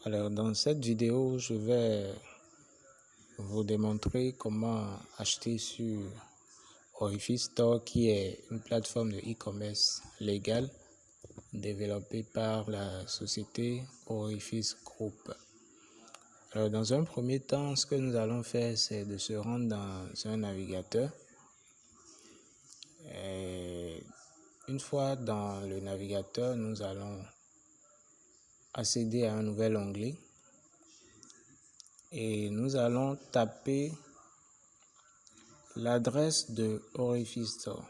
Alors, dans cette vidéo, je vais vous démontrer comment acheter sur Orifice Store, qui est une plateforme de e-commerce légale développée par la société Orifice Group. Alors, dans un premier temps, ce que nous allons faire, c'est de se rendre dans un navigateur. Et une fois dans le navigateur, nous allons accéder à un nouvel onglet. Et nous allons taper l'adresse de Orifice Store,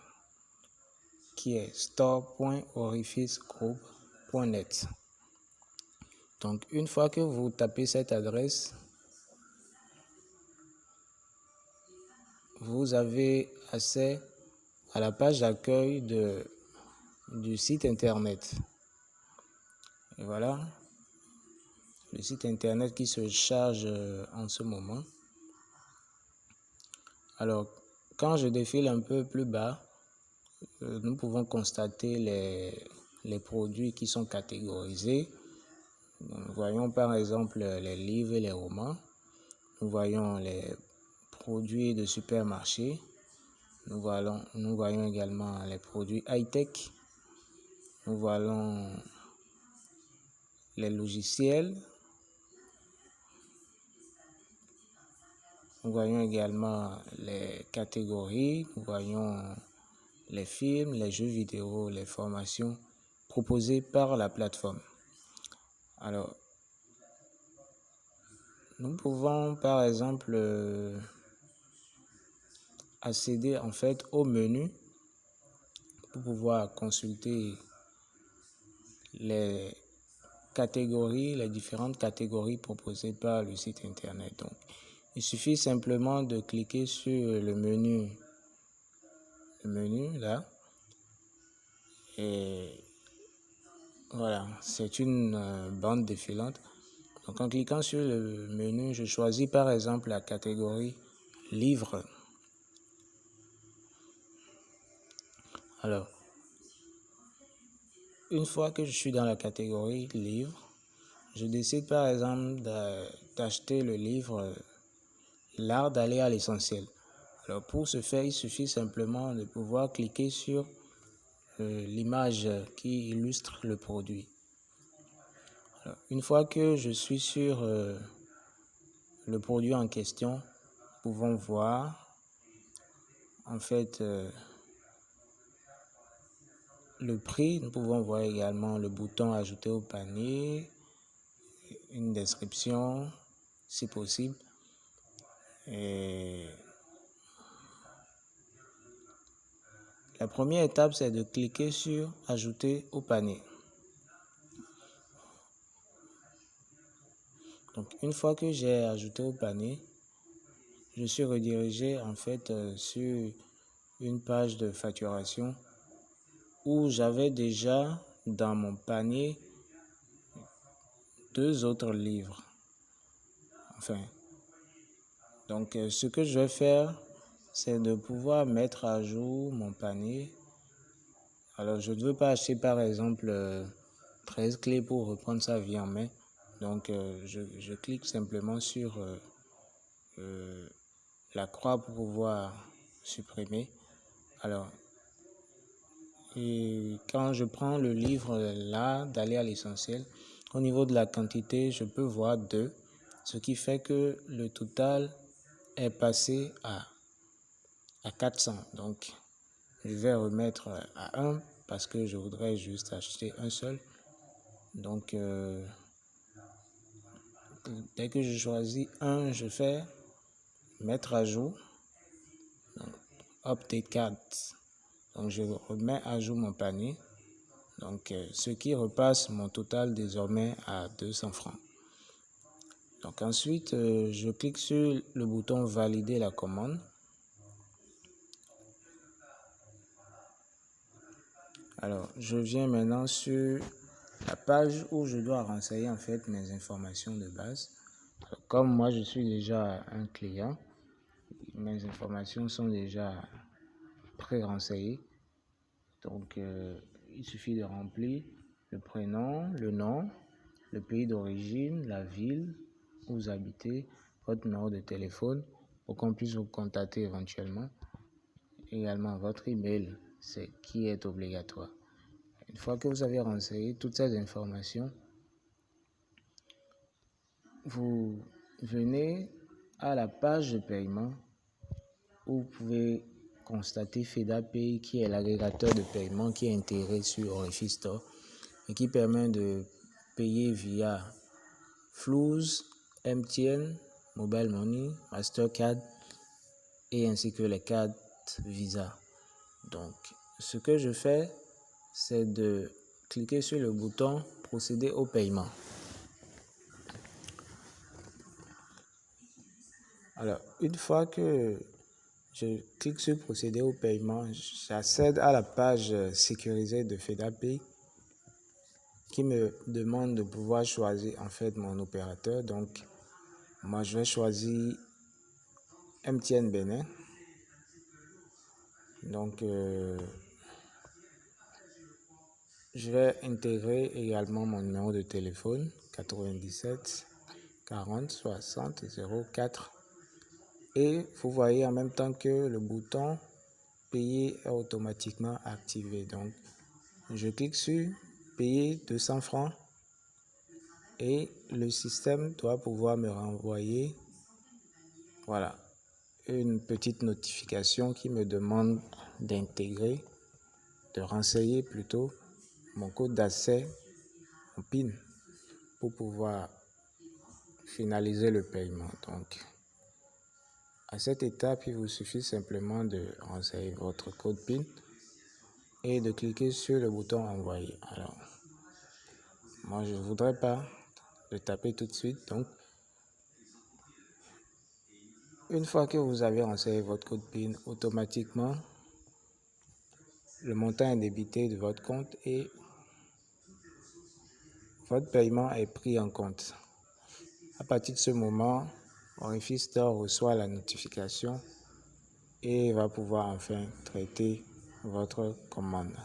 qui est store.orificegroup.net. Donc, une fois que vous tapez cette adresse, vous avez accès à la page d'accueil du site internet. Et voilà, le site internet qui se charge en ce moment. Alors, quand je défile un peu plus bas, nous pouvons constater les produits qui sont catégorisés. Nous voyons par exemple les livres et les romans. Nous voyons les produits de supermarché. Nous voyons également les produits high-tech. Nous voyons les logiciels. Nous voyons également les catégories. Nous voyons les films, les jeux vidéo, les formations proposées par la plateforme. Alors, nous pouvons par exemple accéder en fait au menu pour pouvoir consulter les catégories, les différentes catégories proposées par le site internet. Donc, il suffit simplement de cliquer sur le menu là, et voilà, c'est une bande défilante. Donc, en cliquant sur le menu, je choisis par exemple la catégorie livres. Alors, une fois que je suis dans la catégorie livres, je décide par exemple d'acheter le livre L'art d'aller à l'essentiel. Alors, pour ce faire, il suffit simplement de pouvoir cliquer sur l'image qui illustre le produit. Alors, une fois que je suis sur le produit en question, nous pouvons voir en fait le prix. Nous pouvons voir également le bouton ajouter au panier, une description si possible. Et la première étape, c'est de cliquer sur ajouter au panier. Donc, une fois que j'ai ajouté au panier, je suis redirigé en fait sur une page de facturation où j'avais déjà dans mon panier 2 autres livres. Enfin, donc ce que je vais faire, c'est de pouvoir mettre à jour mon panier. Alors, je ne veux pas acheter par exemple 13 clés pour reprendre sa vie en main. Donc, je clique simplement sur la croix pour pouvoir supprimer. Alors, et quand je prends le livre là, d'aller à l'essentiel, au niveau de la quantité, je peux voir 2, ce qui fait que le total est passé à 400. Donc, je vais remettre à 1 parce que je voudrais juste acheter un seul. Donc, dès que je choisis un, je fais mettre à jour, update cart. Donc, je remets à jour mon panier. Donc, ce qui repasse mon total désormais à 200 francs. Donc, ensuite, je clique sur le bouton valider la commande. Alors, je viens maintenant sur la page où je dois renseigner en fait mes informations de base. Alors, comme moi, je suis déjà un client, mes informations sont déjà pré-renseignées. Donc, il suffit de remplir le prénom, le nom, le pays d'origine, la ville où vous habitez, votre numéro de téléphone pour qu'on puisse vous contacter éventuellement. Également votre email, c'est qui est obligatoire. Une fois que vous avez renseigné toutes ces informations, vous venez à la page de paiement où vous pouvez constater FedaPay, qui est l'agrégateur de paiement qui est intégré sur Orifi Store et qui permet de payer via Flouz, MTN, Mobile Money, Mastercard et ainsi que les cartes Visa. Donc, ce que je fais, c'est de cliquer sur le bouton procéder au paiement. Alors, une fois que je clique sur procéder au paiement, j'accède à la page sécurisée de FedaPay qui me demande de pouvoir choisir en fait mon opérateur. Donc, moi je vais choisir MTN Bénin. Donc, je vais intégrer également mon numéro de téléphone 97 40 60 04 et vous voyez en même temps que le bouton payer est automatiquement activé. Donc, je clique sur payer 200 francs et le système doit pouvoir me renvoyer une petite notification qui me demande d'intégrer, de renseigner plutôt mon code d'accès, mon PIN, pour pouvoir finaliser le paiement. Donc, à cette étape, il vous suffit simplement de renseigner votre code PIN et de cliquer sur le bouton envoyer. Alors, moi, je ne voudrais pas le taper tout de suite. Donc, une fois que vous avez renseigné votre code PIN, automatiquement, le montant est débité de votre compte et votre paiement est pris en compte. À partir de ce moment, Orifi Store reçoit la notification et va pouvoir enfin traiter votre commande.